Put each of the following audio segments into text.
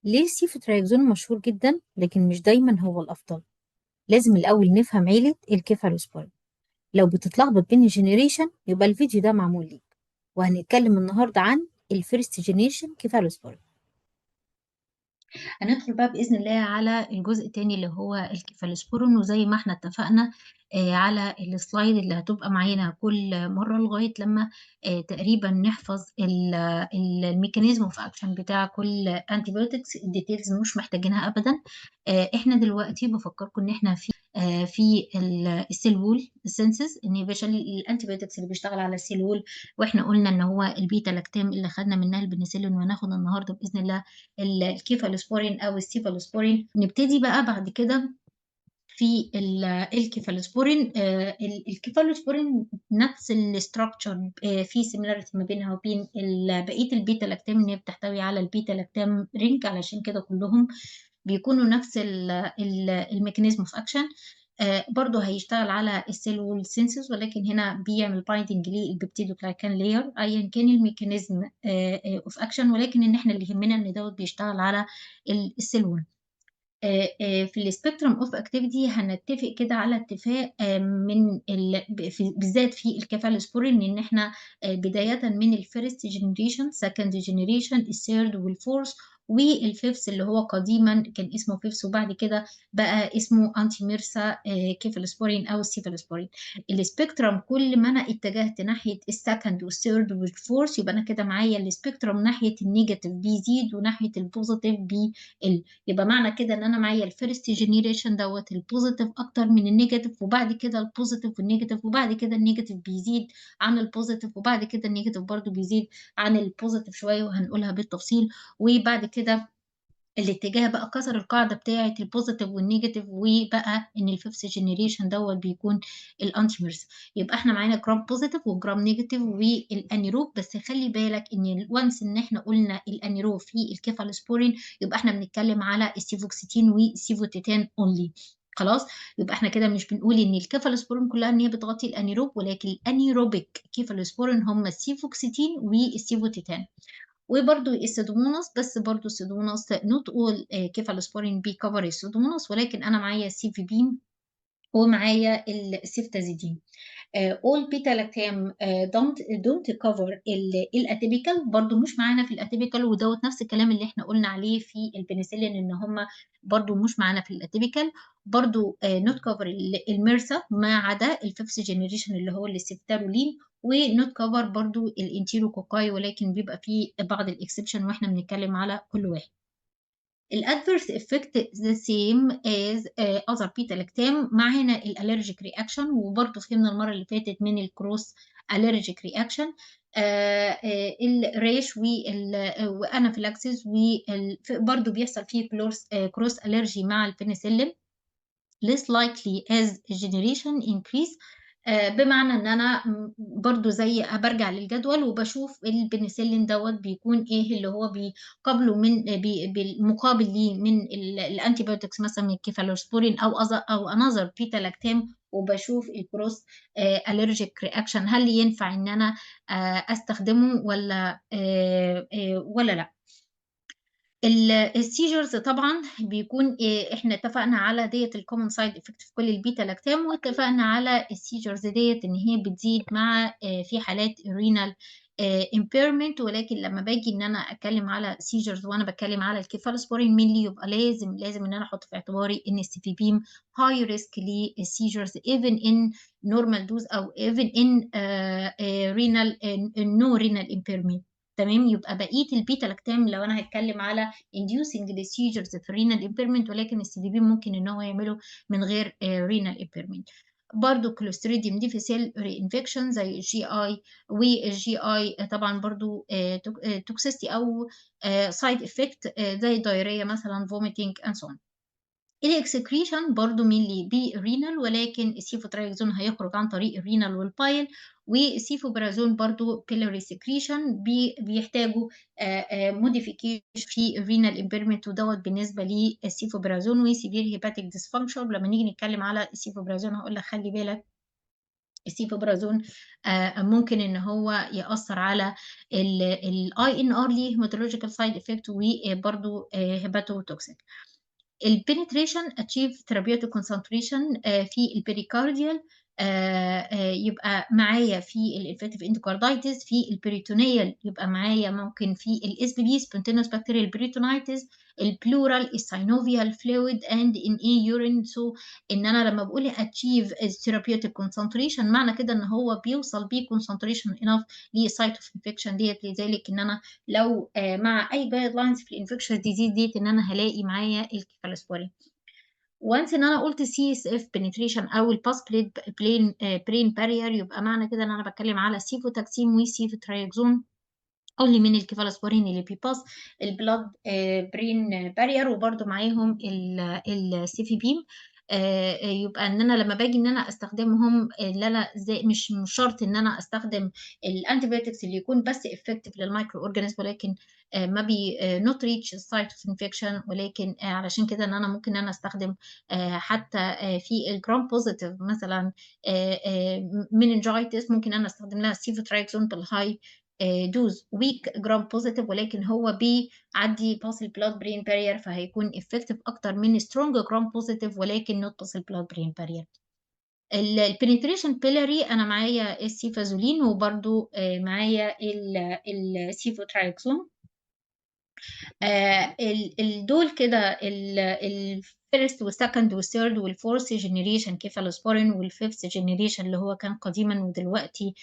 ليه السيفوترايكسون مشهور جدا لكن مش دايما هو الأفضل؟ لازم الأول نفهم عيلة الكيفالوسبورين. لو بتتلخبط بين الجينيريشن يبقى الفيديو ده معمول ليك. وهنتكلم النهاردة عن الفيرست جينيريشن كيفالوسبورين. هندخل بقى بإذن الله على الجزء التاني اللي هو الكيفالوسبورين، وزي ما احنا اتفقنا على السلايد اللي هتبقى معانا كل مرة لغاية لما تقريبا نحفظ الميكانيزم اوف اكشن بتاع كل انتيبيوتكس. الديتيلز مش محتاجينها ابدا. احنا دلوقتي بفكركم ان احنا في السيل وول سينسز، ان يا باشا الانتيبيوتكس اللي بيشتغل على السيل وول. واحنا قلنا ان هو البيتا لاكتام اللي خدنا منها البنسلين، وهناخد النهارده باذن الله الكيفالوسبورين او السيفالوسبورين. نبتدي بقى بعد كده في الكيفالوسبورين. الكيفالوسبورين نفس الاستراكشر، في سيميلاريتي ما بينها وبين بقيه البيتا لاكتام، ان هي بتحتوي على البيتا لاكتام رينج، علشان كده كلهم بيكونوا نفس الميكانيزم اوف اكشن. برضه هيشتغل على السيل وول سينسز، ولكن هنا بيعمل بايندنج للبيبتيدوجلايكان لاير ايا كان الميكانيزم اوف اكشن، ولكن ان احنا اللي يهمنا ان دوت بيشتغل على السيل وول. في السبيكترم اوف اكتيفيتي هنتفق كده على اتفاق من بالذات في الكيفالوسبورين، ان احنا بدايه من الفيرست جنريشن، سكند جنريشن، الثيرد والفورث والفيفث اللي هو قديما كان اسمه فيفث، وبعد كده بقى اسمه انتي ميرسا كيفالوسبورين او السيفالوسبورين. السبيكترم كل ما انا اتجهت ناحيه السكند والثيرد والفورث، يبقى انا كده معايا السبيكترم ناحيه النيجاتيف بيزيد وناحيه البوزيتيف بيقل. يبقى معنى كده ان انا معايا الفيرست جنريشن دوت البوزيتيف اكتر من النيجاتيف، وبعد كده البوزيتيف والنيجاتيف، وبعد كده النيجاتيف بيزيد عن البوزيتيف، وبعد كده النيجاتيف برضو بيزيد عن البوزيتيف شويه، وهنقولها بالتفصيل. وبعد كده الاتجاه بقى كسر القاعده بتاعه البوزيتيف والنيجاتيف، وبقى ان الفيفث جنريشن دوت بيكون الانتيميرس. يبقى احنا معانا جرام بوزيتيف وجرام نيجاتيف والانيروب. بس خلي بالك ان وانس ان احنا قلنا الانيروب في الكيفالوسبورين، يبقى احنا بنتكلم على السيفوكسيتين والسيفوتيتان اونلي. خلاص. يبقى احنا كده مش بنقول ان الكيفالوسبورين كلها ان هي بتغطي الانيروب، ولكن الانيروبيك كيفالوسبورين هم السيفوكسيتين والسيفوتيتان. وبرضو السيدوموناس، بس برضو السيدوموناس نوت اول كيفالوسبورين بي كفر السيدوموناس، ولكن انا معايا سي في بي ومعايا السيفتازيدين. all beta lactam don't cover الاتيبيكال، برضو مش معانا في الاتيبيكال، ودوت نفس الكلام اللي احنا قلنا عليه في البنسلين ان هم برضو مش معانا في الاتيبيكال. برضو نوت كفر الميرسا ما عدا الفيفث جنريشن اللي هو السيفتارولين، ونوت كفر برضو الانتيروكوكاي، ولكن بيبقى فيه بعض الاكسبشن واحنا بنتكلم على كل واحد. الادفيرس افكت the same as other beta lactam. معانا الالرجيك رياكشن، وبرضه فهمنا المره اللي فاتت من الكروس الرجيك رياكشن. الريش وانافيلاكسيس، وبرضه بيحصل فيه كروس الرجي مع البنسلين less likely as generation increase. بمعنى ان انا برضو زي برجع للجدول وبشوف البنسلين دوت بيكون ايه اللي هو بيقابله من بالمقابل ليه من الانتي بايوتكس، مثلا من الكيفالوسبورين او انذر بيتا لاكتام، وبشوف الكروس الرجيك رياكشن هل ينفع ان انا استخدمه ولا لا. السيجرز طبعا بيكون احنا اتفقنا على ديت الكومن سايد افكت في كل البيتا لاكتام، واتفقنا على السيجرز ديت ان هي بتزيد مع في حالات رينال امبيرمنت. ولكن لما باجي ان انا اتكلم على سيجرز وانا بتكلم على الكيفالوسبورين مينلي، يبقى لازم ان انا احط في اعتباري ان السيفيبيم هاي ريسك للسيجرز even in normal dose او even in renal no renal impairment. تمام. يبقى بقيه البيتا لاكتام لو انا هتكلم على inducing the seizures في renal impairment، ولكن السي دي بي ممكن ان هو يعمله من غير renal impairment. برضو كلوستريديوم ديفيسيل ري انفكشن زي الجي اي، والجي اي طبعا برضو توكسيستي او سايد افكت زي دايريا مثلا، فوميتنج اند سو. الاكسكريشن برضو مين اللي بي رينال، ولكن السيفوترايكزون هيخرج عن طريق الرينال والبايل، والسيفوبرازون برضو بيلوري سكريشن بيحتاجوا موديفيكيشن في الرينال امبيرمنت، ودوت بالنسبه للسيفوبرازون. وسيفير هيباتيك ديسفانكشن، لما نيجي نتكلم على السيفوبرازون هقول لك خلي بالك السيفابرازون ممكن إن هو يأثّر على الINR ليه hematological side effect وبرضه hepatotoxic. الpenetration achieve therapeutic concentration في الpericardial يبقى معايا في الinfective endocarditis، في الperitoneal يبقى معايا ممكن في الSBP spontaneous bacterial peritonitis، الpleural الsynovial fluid and in urine. So إن أنا لمّا باقول achieve therapeutic concentration معنى كده إن هو بيوصل بيه concentration enough لsite of infection ديّة، لذلك إن أنا لو مع أي guidelines في الinfectious disease ديّة إن أنا هالاقي معايا الكيفالوسبورين. once إن أنا قُلت CSF penetration أو الpus brain barrier يبقى معنى كده إن أنا باتكلم على cefotaxime وcefotriaxone only من الكيفالوسبورين اللي بيpass الblood brain barrier، وبرضه معاهم الcefepime. يبقى إن أنا لمّا باجي إن أنا أستخدمهم اللي أنا مش شرط إن أنا أستخدم الantibiotics اللي يكون بس effective للmicro organism، ولكن ما بي not reach the site of infection، ولكن علشان كده إن أنا ممكن إن أنا أستخدم حتى في الgram positive مثلًا meningitis ممكن أنا أستخدم لها cefotriaxone بالhigh dose weak gram positive، ولكن هو بيعدّي pass الblood brain barrier فهيكون effective أكتر من strong gram positive ولكن not pass الblood brain barrier. الpenetration biliary أنا معايا السيفازولين وبرضه معايا الcefotriaxone. دول كده الfirst والsecond والthird والfourth generation cephalosporin والfifth generation اللي هو كان قديمًا ودلوقتي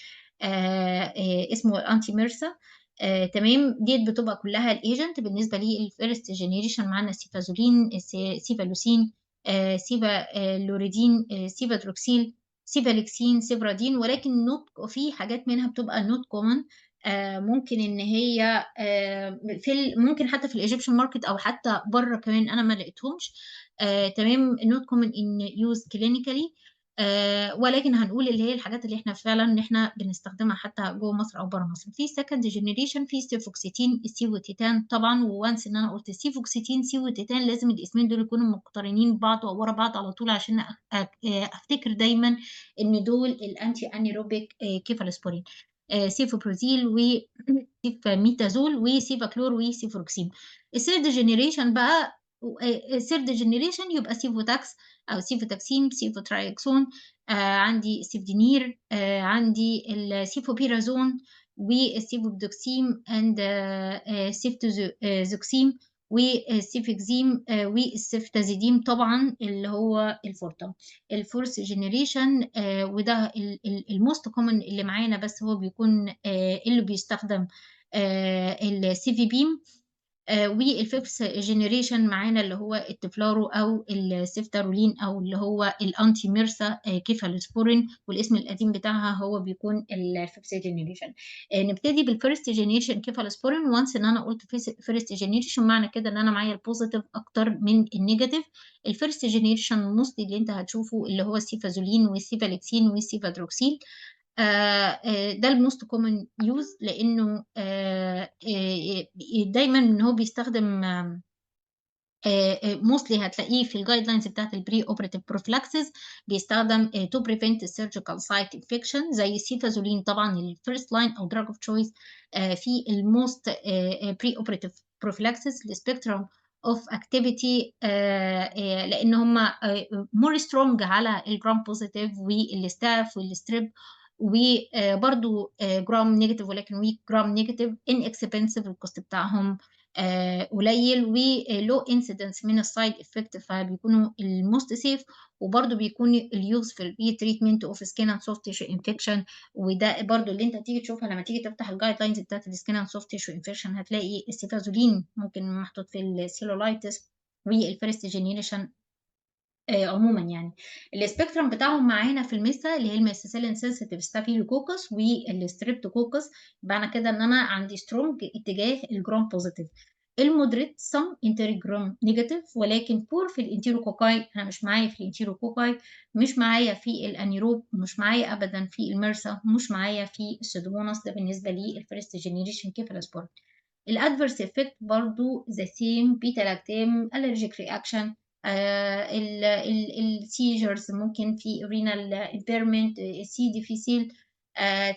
اسمه الأنتي-ميرسا. تمام، ديّة بتبقى كلّها الagent بالنسبة للfirst generation معانا السيفازولين، سيفالوسين، سيفالوريدين، سيفادروكسيل، سيفاليكسين، سيفرادين، ولكن not في حاجات منها بتبقى not common. ممكن إن هي ممكن حتى في الEgyptian market أو حتى برّه كمان أنا ما لقيتهمش. تمام not common in use clinically. ولكن هنقول اللي هي الحاجات اللي إحنا فعلًا إن إحنا بنستخدمها حتى جوّه مصر أو برّه مصر. في second generation في سيفوكسيتين، السيفوتيتان طبعًا، وonce إن أنا قُلت سيفوكسيتين، سيفوتيتان لازم الاسمين دول يكونوا مقترنين ببعض ورا بعض على طول عشان أفتكر دايمًا إن دول الanti anaerobic cephalosporin. سيفوبروزيل وسيفاميتازول وسيفاكلور وسيفروكسيم. الثيرد جنريشن بقى الثيرد جنريشن يبقى سيفوتاكس أو سيفوتاكسيم، سيفوترايكسون، عندي السيفدينير، عندي السيفوبيرازون والسيفودوكسيم and سيفتوزوكسيم والسيفكزيم والسيفتازيديم طبعًا اللي هو الفورتم. الفورث جنريشن وده الmost common اللي معانا بس هو بيكون اللي بيستخدم السيفيبيم. والfifth generation معانا اللي هو التفلارو أو السيفتارولين أو اللي هو الأنتي-ميرسا كيفالوسبورين، والاسم القديم بتاعها هو بيكون الfifth generation. نبتدي بالfirst generation كيفالوسبورين. once إن أنا قُلت first generation معنى كده إن أنا معايا الpositive أكتر من الnegative. الfirst generation mostly اللي أنت هتشوفه اللي هو السيفازولين والسيفاليكسين والسيفادروكسيل. ده الmost common use لإنه دايمًا إن هو بيستخدم mostly هتلاقيه في الguidelines بتاعة الpre-operative prophylaxis بيستخدم to prevent surgical site infection زي السيفازولين طبعًا الfirst line أو drug of choice في الmost pre-operative prophylaxis الspectrum of activity لإن هم more strong على الgram positive والstaph والstrep وبرضه gram negative ولكن weak gram negative inexpensive الcost بتاعهم قليل وlow incidence من الside effect فبيكونوا الmost safe، وبرضه بيكون الuseful treatment of skin and soft tissue infection. وده برضه اللي أنت هتيجي تشوفها لمّا تيجي تفتح الguidelines بتاعة الskin and soft tissue infection هتلاقي السيفازولين ممكن محطوط في الcellulitis والfirst generation عمومًا يعني. الspectrum بتاعهم معانا في المِسّة اللي هي الmethicillin sensitive staphylococcus والstreptococcus. معنى كده إن أنا عندي strong اتجاه الgram positive. الmoderate some intergram negative ولكن poor في الenterococci. أنا مش معايا في الenterococci، مش معايا في الanaerobe، مش معايا أبدًا في المرسا، مش معايا في السودوموناس. ده بالنسبة للfirst generation cephalosporin. الadverse effect برضه the same beta lactam allergic reaction السيجرز، ممكن في رينال امبيرمنت، سي ديفيسيل،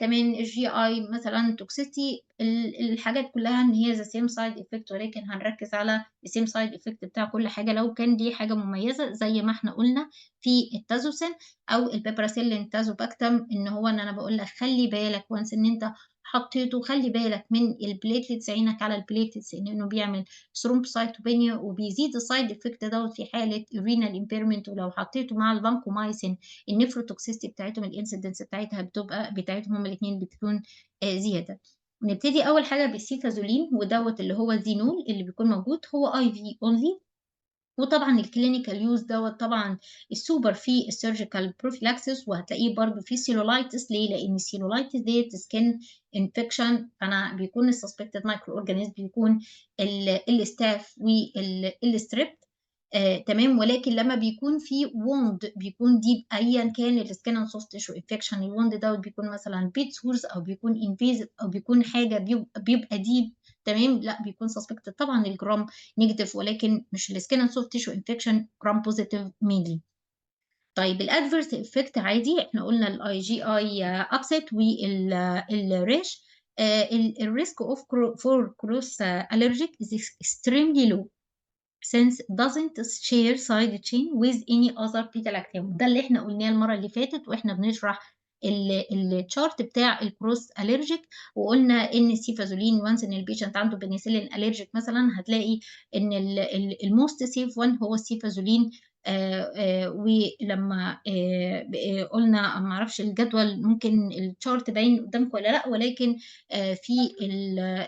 تمام. الجي اي مثلا توكسيتي، الحاجات كلها ان هي ذا سيم سايد افكت، ولكن هنركز على السيم سايد افكت بتاع كل حاجه لو كان دي حاجه مميزه، زي ما احنا قلنا في التازوسين او البيبراسيلين تازوباكتم، ان هو ان انا بقول لك خلي بالك وانس ان انت حطيته، خلي بالك من البليتلتس، عينك على البليتلتس انه بيعمل ثرومبوسايتوبينيا، وبيزيد السايد افكت دوت في حاله رينال امبيرمنت. ولو حطيته مع الفانكومايسين النفروتوكسيستي بتاعتهم، الانسيدنس بتاعتها بتبقى بتاعتهم هما الاثنين بتكون زياده. نبتدي اول حاجه بالسيفازولين، ودوت اللي هو الزينول اللي بيكون موجود، هو اي في اونلي. وطبعا الكلينيكال يوز دوت طبعا السوبر في السيرجيكال بروفيلاكسس، وهتلاقيه برضو في سيلولايتس. ليه؟ لان السيلولايتس ديت سكين انفكشن، فانا بيكون السسبكتد مايكرو اورجانيزم بيكون الستاف والستريبت، تمام. ولكن لما بيكون في ووند، بيكون دي ايا كان السكين اند سوفت تيشو انفكشن، الووند دوت بيكون مثلا بيت سورس، او بيكون انفيزيف، او بيكون حاجه بيبقى ديب، تمام. لا بيكون سسبكتد طبعا الجرام نيجاتيف، ولكن مش السكين اند سوفت تيشو انفكشن، جرام بوزيتيف مينلي. طيب الادفيرس افكت عادي، احنا قلنا الاي جي اي ابسيت والريش. الريسك اوف فور كروس allergic is extremely low since doesn't share side chain with any other beta lactam. ده اللي احنا قلناه المره اللي فاتت واحنا بنشرح الشارت بتاع الكروس الرجيك، وقلنا ان السيفازولين وانس ان البيشنت عنده بنسلين الرجيك مثلا، هتلاقي ان الموست سيف وان هو السيفازولين. ولما قلنا ما اعرفش الجدول، ممكن الشارت باين قدامكم ولا لا، ولكن في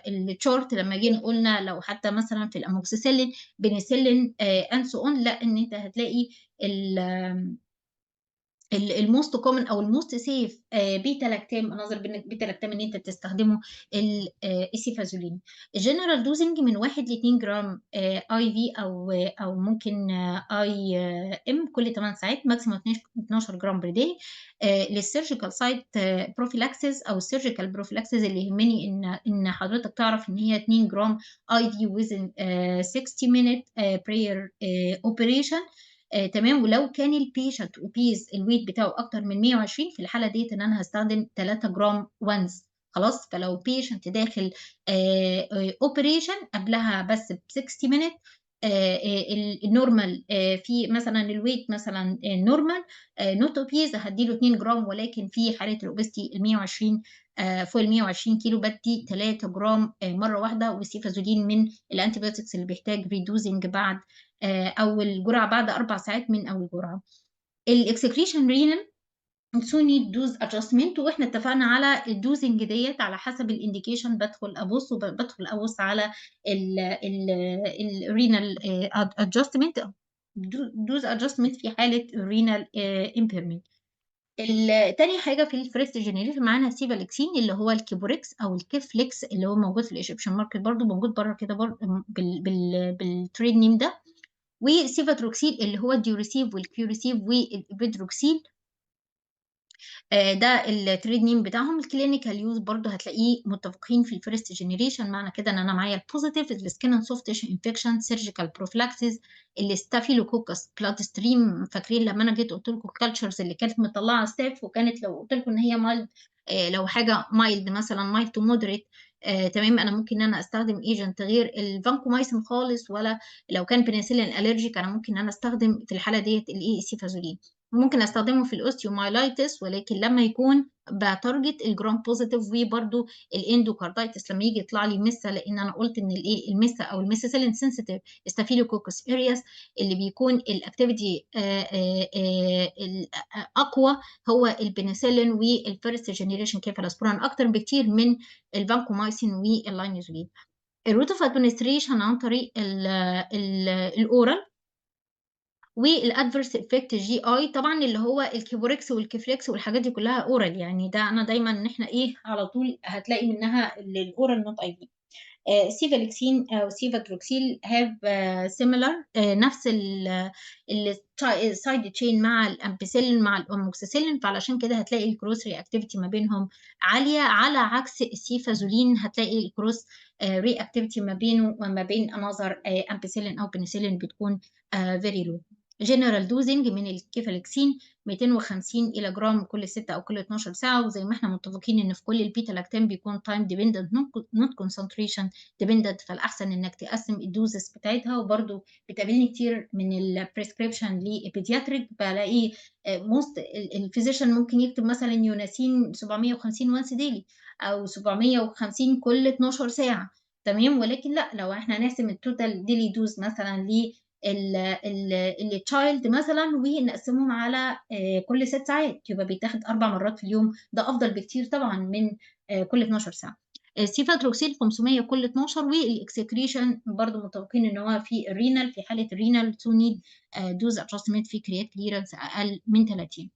الشارت لما جينا قلنا لو حتى مثلا في الاموكسيسيلين بنسلين اند سو اون، لا ان انت هتلاقي الموست كومن او الموست سيف بيتا لاكتام، انظر بيتا لاكتام ان انت تستخدمه السيفازولين. الجنرال دوزنج من 1 ل 2 جرام اي في او ممكن اي ام كل 8 ساعات، ماكسيموم 12 جرام بر داي. للسيرجيكال سايت بروفيلاكسيس او السيرجيكال بروفيلاكسيس اللي يهمني ان حضرتك تعرف ان هي 2 جرام اي في within 60 minute prayer operation، تمام. ولو كان البيشنت اوبيز الويت بتاعه اكتر من 120، في الحاله ديت ان انا هستخدم 3 جرام وانز خلاص. فلو بيشنت داخل اوبريشن قبلها بس ب 60 مينت، النورمال في مثلا الويت مثلا نورمال نوت اوبيز، هديله 2 جرام. ولكن في حاله الاوبستي ال 120 فوق ال 120 كيلو بدي 3 جرام مره واحده. والسيفازولين من الانتيبيوتكس اللي بيحتاج ريدوزنج بعد اول جرعه بعد 4 ساعات من اول جرعه. الاكسكريشن رينال سوني دوز ادجستمنت، واحنا اتفقنا على الدوزنج ديت على حسب الانديكيشن، بدخل ابص على الرينال ادجستمنت، دوز ادجستمنت في حاله الرينال امبيرمنت. تاني حاجه في الفيرست جينيريشن معانا سيفالكسين اللي هو الكيبوريكس او الكيفليكس، اللي هو موجود في الايجيبشن ماركت، برضو موجود بره كده بالتريد نيم ده. وسيفاتروكسيل اللي هو الديوريسيف والكيوريسيف والبيدروكسيل، ده التريد نيم بتاعهم. الكلينيكال يوز برضو هتلاقيه متفقين في الفيرست جينيريشن، معنى كده ان انا معايا البوزيتيف السكين اند سوفت تيشو انفكشن، سيرجيكال بروفلاكسيس، الستافيلوكوكس بلاد ستريم. فاكرين لما انا جيت قلت لكم الكالتشرز اللي كانت مطلعه ستاف، وكانت لو قلت لكم ان هي مايلد، لو حاجه مايلد مثلا مايلد تو مودريت، تمام، انا ممكن ان انا استخدم ايجنت غير الفانكومايسين خالص، ولا لو كان بنسلين الرجيك انا ممكن ان انا استخدم في الحاله ديت السيفازولين. ممكن استخدمه في الاوستيومايلايتس، ولكن لما يكون بتارجت الجرام بوزيتيف. وبرده الاندوكاردايتس لما يجي يطلع لي ميسا، لان انا قلت ان الميسا او الميسيسيلين سنسيتيف ستافيلوكوكس ارياس اللي بيكون الاكتيفيتي اقوى هو البنسلين والفيرست جنريشن كيفالوسبورين اكتر بكتير من الفانكومايسين واللاينوزولين. الروت اوف ادمنستريشن عن طريق الاورال. والادفيرس افكت جي اي طبعا اللي هو الكيبوريكس والكيفليكس والحاجات دي كلها اورال، يعني ده انا دايما ان احنا ايه على طول هتلاقي منها الاورال نوت اي في. سيفالكسين أو سيفادروكسيل have similar نفس السايد تشين مع الأمبيسيلين مع الأموكسيسيلين، فعلشان كده هتلاقي الكروس رياكتيفيتي ما بينهم عالية، على عكس السيفازولين هتلاقي الكروس رياكتيفيتي ما بينه وما بين another أمبيسيلين أو بنسلين بتكون very low. جنرال دوزنج من الكيفالكسين 250 إلى جرام كل 6 أو كل 12 ساعة، وزي ما احنا متفقين إن في كل البيتا لاكتام بيكون تايم ديبندنت نوت كونسنتريشن ديبندنت، فالأحسن إنك تقسم الدوزز بتاعتها. وبرده بتقابلني كتير من البريسكريبشن للبيدياتريك بلاقي موست الفيزيشن ممكن يكتب مثلا يوناسين 750 وانس ديلي أو 750 كل 12 ساعة، تمام. ولكن لا، لو احنا هنقسم التوتال ديلي دوز مثلا التشايلد مثلا ونقسمهم على كل 6 ساعات، يبقى بيتاخد 4 مرات في اليوم، ده افضل بكتير طبعا من كل 12 ساعه. السيفاتروكسيل 500 كل 12، والاكسكريشن برضو متفقين ان هو في الرينال، في حاله الرينال تو نيد دوز ادجستمنت في كريات كليرنس اقل من 30.